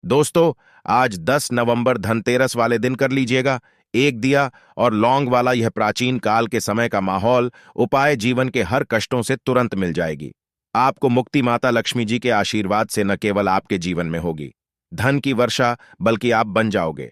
दोस्तों, आज 10 नवंबर धनतेरस वाले दिन कर लीजिएगा एक दिया और लौंग वाला यह प्राचीन काल के समय का माहौल उपाय जीवन के हर कष्टों से तुरंत मिल जाएगी। आपको मुक्ति माता लक्ष्मी जी के आशीर्वाद से न केवल आपके जीवन में होगी धन की वर्षा, बल्कि आप बन जाओगे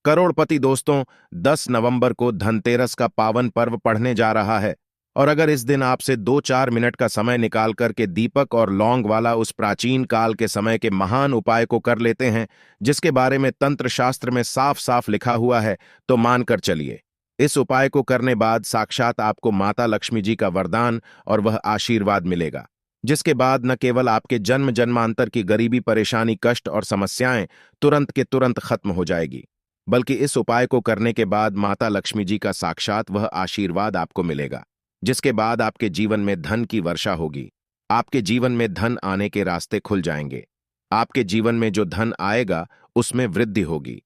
करोड़पति। दोस्तों, 10 नवंबर को धनतेरस का पावन पर्व पढ़ने जा रहा है, और अगर इस दिन आपसे 2-4 मिनट का समय निकाल करके दीपक और लौंग वाला उस प्राचीन काल के समय के महान उपाय को कर लेते हैं, जिसके बारे में तंत्र शास्त्र में साफ साफ लिखा हुआ है, तो मानकर चलिए, इस उपाय को करने बाद साक्षात आपको माता लक्ष्मी जी का वरदान और वह आशीर्वाद मिलेगा, जिसके बाद न केवल आपके जन्म जन्मांतर की गरीबी, परेशानी, कष्ट और समस्याएं तुरंत के तुरंत खत्म हो जाएगी, बल्कि इस उपाय को करने के बाद माता लक्ष्मी जी का साक्षात वह आशीर्वाद आपको मिलेगा, जिसके बाद आपके जीवन में धन की वर्षा होगी। आपके जीवन में धन आने के रास्ते खुल जाएंगे। आपके जीवन में जो धन आएगा उसमें वृद्धि होगी।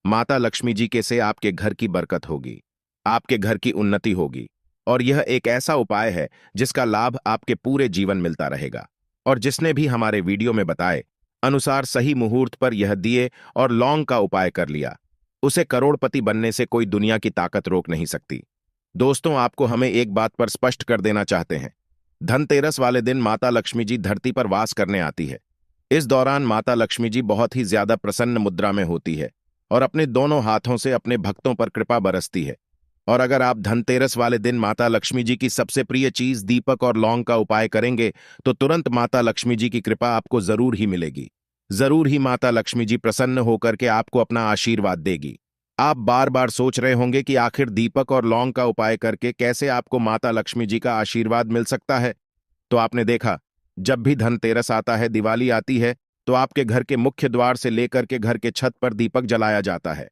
माता लक्ष्मी जी के से आपके घर की बरकत होगी, आपके घर की उन्नति होगी, और यह एक ऐसा उपाय है जिसका लाभ आपके पूरे जीवन मिलता रहेगा। और जिसने भी हमारे वीडियो में बताए अनुसार सही मुहूर्त पर यह दिए और लौंग का उपाय कर लिया, उसे करोड़पति बनने से कोई दुनिया की ताकत रोक नहीं सकती। दोस्तों, आपको हमें एक बात पर स्पष्ट कर देना चाहते हैं, धनतेरस वाले दिन माता लक्ष्मी जी धरती पर वास करने आती है। इस दौरान माता लक्ष्मी जी बहुत ही ज्यादा प्रसन्न मुद्रा में होती है और अपने दोनों हाथों से अपने भक्तों पर कृपा बरसती है। और अगर आप धनतेरस वाले दिन माता लक्ष्मी जी की सबसे प्रिय चीज दीपक और लौंग का उपाय करेंगे, तो तुरंत माता लक्ष्मी जी की कृपा आपको जरूर ही मिलेगी। जरूर ही माता लक्ष्मी जी प्रसन्न होकर के आपको अपना आशीर्वाद देगी। आप बार बार सोच रहे होंगे कि आखिर दीपक और लौंग का उपाय करके कैसे आपको माता लक्ष्मी जी का आशीर्वाद मिल सकता है। तो आपने देखा, जब भी धनतेरस आता है, दिवाली आती है, तो आपके घर के मुख्य द्वार से लेकर के घर के छत पर दीपक जलाया जाता है।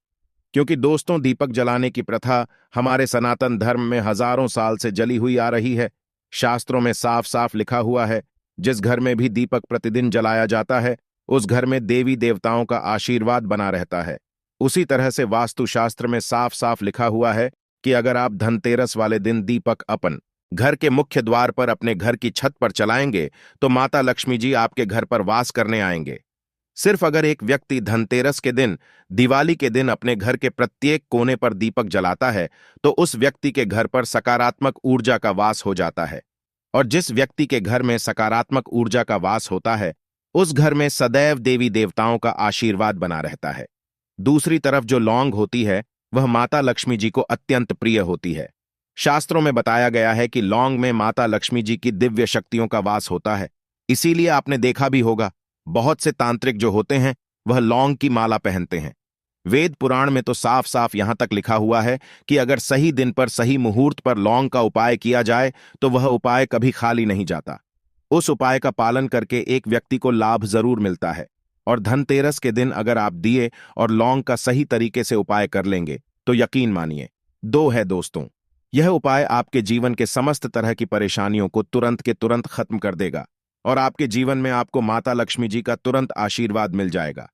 क्योंकि दोस्तों, दीपक जलाने की प्रथा हमारे सनातन धर्म में हजारों साल से जली हुई आ रही है। शास्त्रों में साफ साफ लिखा हुआ है, जिस घर में भी दीपक प्रतिदिन जलाया जाता है, उस घर में देवी देवताओं का आशीर्वाद बना रहता है। उसी तरह से वास्तुशास्त्र में साफ साफ लिखा हुआ है कि अगर आप धनतेरस वाले दिन दीपक अपन घर के मुख्य द्वार पर अपने घर की छत पर चलाएंगे, तो माता लक्ष्मी जी आपके घर पर वास करने आएंगे। सिर्फ अगर एक व्यक्ति धनतेरस के दिन, दिवाली के दिन अपने घर के प्रत्येक कोने पर दीपक जलाता है, तो उस व्यक्ति के घर पर सकारात्मक ऊर्जा का वास हो जाता है। और जिस व्यक्ति के घर में सकारात्मक ऊर्जा का वास होता है, उस घर में सदैव देवी देवताओं का आशीर्वाद बना रहता है। दूसरी तरफ जो लौंग होती है, वह माता लक्ष्मी जी को अत्यंत प्रिय होती है। शास्त्रों में बताया गया है कि लौंग में माता लक्ष्मी जी की दिव्य शक्तियों का वास होता है। इसीलिए आपने देखा भी होगा, बहुत से तांत्रिक जो होते हैं वह लौंग की माला पहनते हैं। वेद पुराण में तो साफ साफ यहां तक लिखा हुआ है कि अगर सही दिन पर, सही मुहूर्त पर लौंग का उपाय किया जाए, तो वह उपाय कभी खाली नहीं जाता। उस उपाय का पालन करके एक व्यक्ति को लाभ जरूर मिलता है। और धनतेरस के दिन अगर आप दिए और लौंग का सही तरीके से उपाय कर लेंगे, तो यकीन मानिए, दो है दोस्तों, यह उपाय आपके जीवन के समस्त तरह की परेशानियों को तुरंत के तुरंत खत्म कर देगा, और आपके जीवन में आपको माता लक्ष्मी जी का तुरंत आशीर्वाद मिल जाएगा।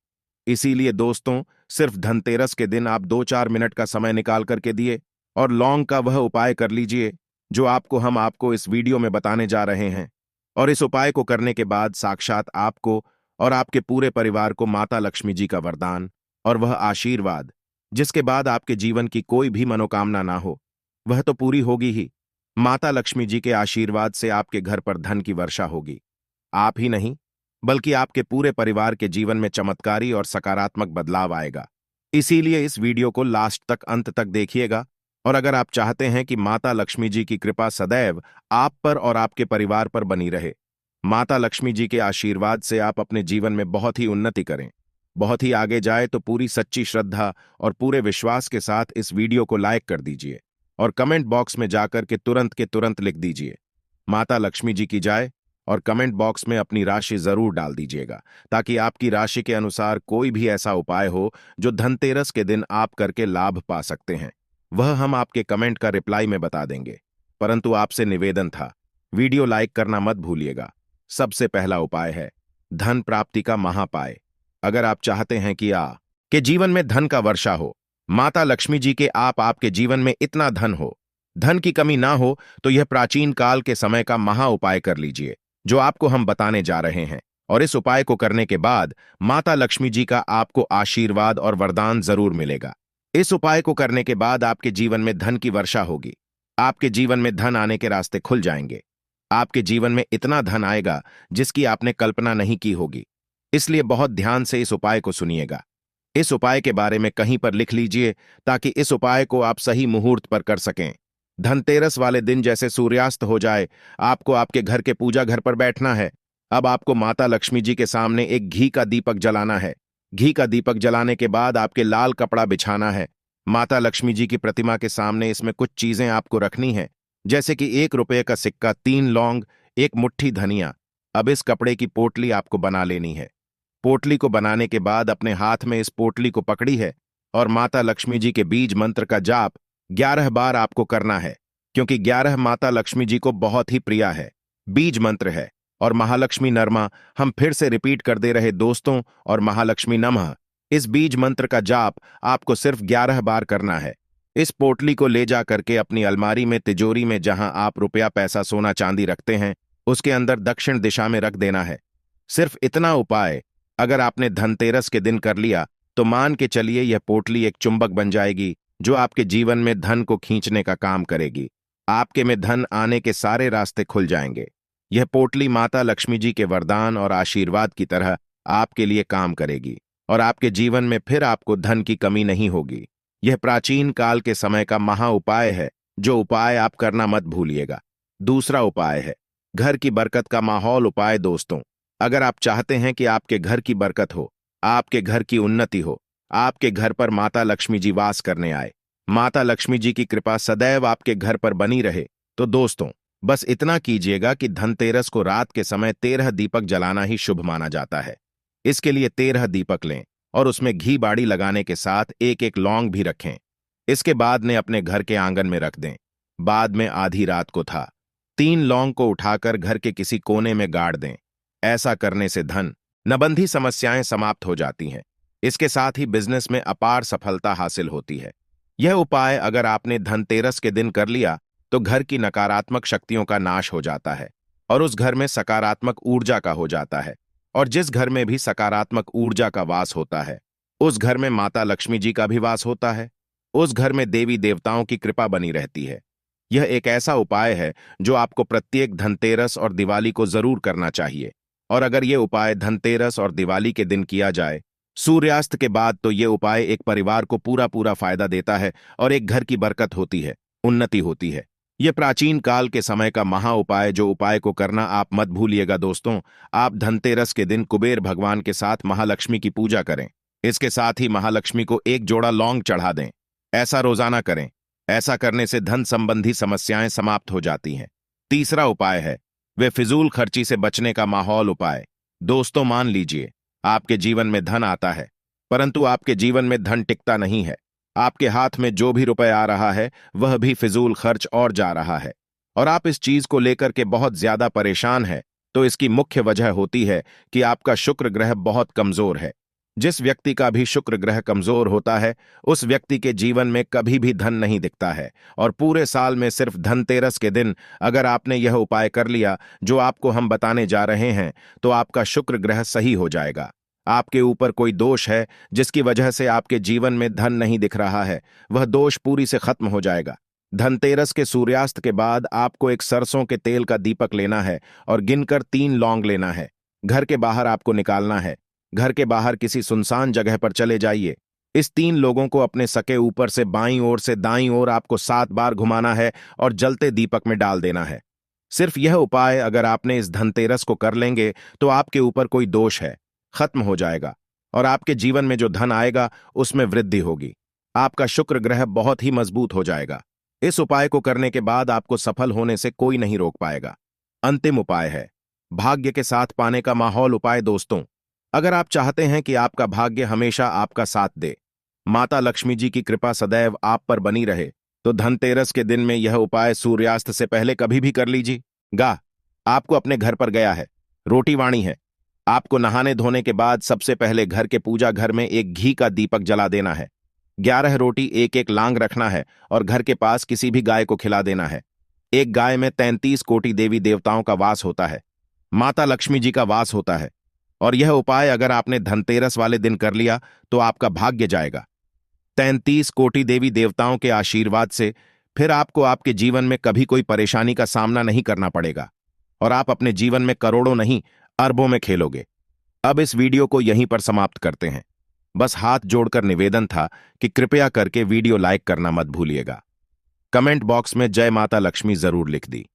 इसीलिए दोस्तों, सिर्फ धनतेरस के दिन आप 2-4 मिनट का समय निकाल करके दिए और लौंग का वह उपाय कर लीजिए जो हम आपको इस वीडियो में बताने जा रहे हैं। और इस उपाय को करने के बाद साक्षात आपको और आपके पूरे परिवार को माता लक्ष्मी जी का वरदान और वह आशीर्वाद, जिसके बाद आपके जीवन की कोई भी मनोकामना ना हो, वह तो पूरी होगी ही। माता लक्ष्मी जी के आशीर्वाद से आपके घर पर धन की वर्षा होगी। आप ही नहीं, बल्कि आपके पूरे परिवार के जीवन में चमत्कारी और सकारात्मक बदलाव आएगा। इसीलिए इस वीडियो को लास्ट तक, अंत तक देखिएगा। और अगर आप चाहते हैं कि माता लक्ष्मी जी की कृपा सदैव आप पर और आपके परिवार पर बनी रहे, माता लक्ष्मी जी के आशीर्वाद से आप अपने जीवन में बहुत ही उन्नति करें, बहुत ही आगे जाए, तो पूरी सच्ची श्रद्धा और पूरे विश्वास के साथ इस वीडियो को लाइक कर दीजिए और कमेंट बॉक्स में जाकर के तुरंत लिख दीजिए, माता लक्ष्मी जी की जय। और कमेंट बॉक्स में अपनी राशि जरूर डाल दीजिएगा, ताकि आपकी राशि के अनुसार कोई भी ऐसा उपाय हो जो धनतेरस के दिन आप करके लाभ पा सकते हैं, वह हम आपके कमेंट का रिप्लाई में बता देंगे। परंतु आपसे निवेदन था, वीडियो लाइक करना मत भूलिएगा। सबसे पहला उपाय है धन प्राप्ति का महापाय। अगर आप चाहते हैं कि के जीवन में धन का वर्षा हो, माता लक्ष्मी जी के आपके जीवन में इतना धन हो, धन की कमी ना हो, तो यह प्राचीन काल के समय का महा उपाय कर लीजिए जो आपको हम बताने जा रहे हैं। और इस उपाय को करने के बाद माता लक्ष्मी जी का आपको आशीर्वाद और वरदान जरूर मिलेगा। इस उपाय को करने के बाद आपके जीवन में धन की वर्षा होगी। आपके जीवन में धन आने के रास्ते खुल जाएंगे। आपके जीवन में इतना धन आएगा जिसकी आपने कल्पना नहीं की होगी। इसलिए बहुत ध्यान से इस उपाय को सुनिएगा। इस उपाय के बारे में कहीं पर लिख लीजिए ताकि इस उपाय को आप सही मुहूर्त पर कर सकें। धनतेरस वाले दिन जैसे सूर्यास्त हो जाए, आपको आपके घर के पूजा घर पर बैठना है। अब आपको माता लक्ष्मी जी के सामने एक घी का दीपक जलाना है। घी का दीपक जलाने के बाद आपके लाल कपड़ा बिछाना है। माता लक्ष्मी जी की प्रतिमा के सामने इसमें कुछ चीजें आपको रखनी है, जैसे कि 1 रुपये का सिक्का, 3 लौंग, एक मुट्ठी धनिया। अब इस कपड़े की पोटली आपको बना लेनी है। पोटली को बनाने के बाद अपने हाथ में इस पोटली को पकड़ी है और माता लक्ष्मी जी के बीज मंत्र का जाप 11 बार आपको करना है, क्योंकि 11 माता लक्ष्मी जी को बहुत ही प्रिय है। बीज मंत्र है और महालक्ष्मी नरमा हम फिर से रिपीट कर दे रहे दोस्तों, और महालक्ष्मी नमः। इस बीज मंत्र का जाप आपको सिर्फ 11 बार करना है। इस पोटली को ले जा करके अपनी अलमारी में, तिजोरी में, जहां आप रुपया, पैसा, सोना चांदी रखते हैं, उसके अंदर दक्षिण दिशा में रख देना है। सिर्फ इतना उपाय अगर आपने धनतेरस के दिन कर लिया तो मान के चलिए यह पोटली एक चुंबक बन जाएगी जो आपके जीवन में धन को खींचने का काम करेगी। आपके में धन आने के सारे रास्ते खुल जाएंगे। यह पोटली माता लक्ष्मी जी के वरदान और आशीर्वाद की तरह आपके लिए काम करेगी और आपके जीवन में फिर आपको धन की कमी नहीं होगी। यह प्राचीन काल के समय का महा उपाय है, जो उपाय आप करना मत भूलिएगा। दूसरा उपाय है घर की बरकत का माहौल उपाय। दोस्तों, अगर आप चाहते हैं कि आपके घर की बरकत हो, आपके घर की उन्नति हो, आपके घर पर माता लक्ष्मी जी वास करने आए, माता लक्ष्मी जी की कृपा सदैव आपके घर पर बनी रहे, तो दोस्तों बस इतना कीजिएगा कि धनतेरस को रात के समय 13 दीपक जलाना ही शुभ माना जाता है। इसके लिए 13 दीपक लें और उसमें घी बाड़ी लगाने के साथ एक एक लौंग भी रखें। इसके बाद ने अपने घर के आंगन में रख दें। बाद में आधी रात को था 3 लौंग को उठाकर घर के किसी कोने में गाड़ दें। ऐसा करने से धन नबंधी समस्याएं समाप्त हो जाती हैं। इसके साथ ही बिजनेस में अपार सफलता हासिल होती है। यह उपाय अगर आपने धनतेरस के दिन कर लिया तो घर की नकारात्मक शक्तियों का नाश हो जाता है और उस घर में सकारात्मक ऊर्जा का हो जाता है। और जिस घर में भी सकारात्मक ऊर्जा का वास होता है, उस घर में माता लक्ष्मी जी का भी वास होता है। उस घर में देवी देवताओं की कृपा बनी रहती है। यह एक ऐसा उपाय है जो आपको प्रत्येक धनतेरस और दिवाली को जरूर करना चाहिए। और अगर यह उपाय धनतेरस और दिवाली के दिन किया जाए सूर्यास्त के बाद, तो यह उपाय एक परिवार को पूरा पूरा फायदा देता है और एक घर की बरकत होती है, उन्नति होती है। यह प्राचीन काल के समय का महा उपाय, जो उपाय को करना आप मत भूलिएगा। दोस्तों, आप धनतेरस के दिन कुबेर भगवान के साथ महालक्ष्मी की पूजा करें। इसके साथ ही महालक्ष्मी को एक जोड़ा लौंग चढ़ा दें। ऐसा रोजाना करें। ऐसा करने से धन संबंधी समस्याएं समाप्त हो जाती हैं। तीसरा उपाय है वे फिजूल खर्ची से बचने का माहौल उपाय। दोस्तों, मान लीजिए आपके जीवन में धन आता है, परंतु आपके जीवन में धन टिकता नहीं है। आपके हाथ में जो भी रुपए आ रहा है वह भी फिजूल खर्च और जा रहा है और आप इस चीज को लेकर के बहुत ज्यादा परेशान है। तो इसकी मुख्य वजह होती है कि आपका शुक्र ग्रह बहुत कमजोर है। जिस व्यक्ति का भी शुक्र ग्रह कमजोर होता है, उस व्यक्ति के जीवन में कभी भी धन नहीं दिखता है। और पूरे साल में सिर्फ धनतेरस के दिन अगर आपने यह उपाय कर लिया जो आपको हम बताने जा रहे हैं, तो आपका शुक्र ग्रह सही हो जाएगा। आपके ऊपर कोई दोष है जिसकी वजह से आपके जीवन में धन नहीं दिख रहा है, वह दोष पूरी से खत्म हो जाएगा। धनतेरस के सूर्यास्त के बाद आपको एक सरसों के तेल का दीपक लेना है और गिनकर 3 लौंग लेना है। घर के बाहर आपको निकालना है। घर के बाहर किसी सुनसान जगह पर चले जाइए। इस 3 लोगों को अपने सके ऊपर से बाईं ओर से दाईं ओर आपको 7 बार घुमाना है और जलते दीपक में डाल देना है। सिर्फ यह उपाय अगर आपने इस धनतेरस को कर लेंगे तो आपके ऊपर कोई दोष है खत्म हो जाएगा और आपके जीवन में जो धन आएगा उसमें वृद्धि होगी। आपका शुक्र ग्रह बहुत ही मजबूत हो जाएगा। इस उपाय को करने के बाद आपको सफल होने से कोई नहीं रोक पाएगा। अंतिम उपाय है भाग्य के साथ पाने का माहौल उपाय। दोस्तों, अगर आप चाहते हैं कि आपका भाग्य हमेशा आपका साथ दे, माता लक्ष्मी जी की कृपा सदैव आप पर बनी रहे, तो धनतेरस के दिन में यह उपाय सूर्यास्त से पहले कभी भी कर लीजिएगा। आपको अपने घर पर गया है, रोटी वाणी है। आपको नहाने धोने के बाद सबसे पहले घर के पूजा घर में एक घी का दीपक जला देना है। 11 रोटी एक एक लांग रखना है और घर के पास किसी भी गाय को खिला देना है। एक गाय में 33 कोटि देवी देवताओं का वास होता है, माता लक्ष्मी जी का वास होता है। और यह उपाय अगर आपने धनतेरस वाले दिन कर लिया तो आपका भाग्य जाएगा। 33 कोटि देवी देवताओं के आशीर्वाद से फिर आपको आपके जीवन में कभी कोई परेशानी का सामना नहीं करना पड़ेगा और आप अपने जीवन में करोड़ों नहीं अरबों में खेलोगे। अब इस वीडियो को यहीं पर समाप्त करते हैं। बस हाथ जोड़कर निवेदन था कि कृपया करके वीडियो लाइक करना मत भूलिएगा। कमेंट बॉक्स में जय माता लक्ष्मी जरूर लिख दी।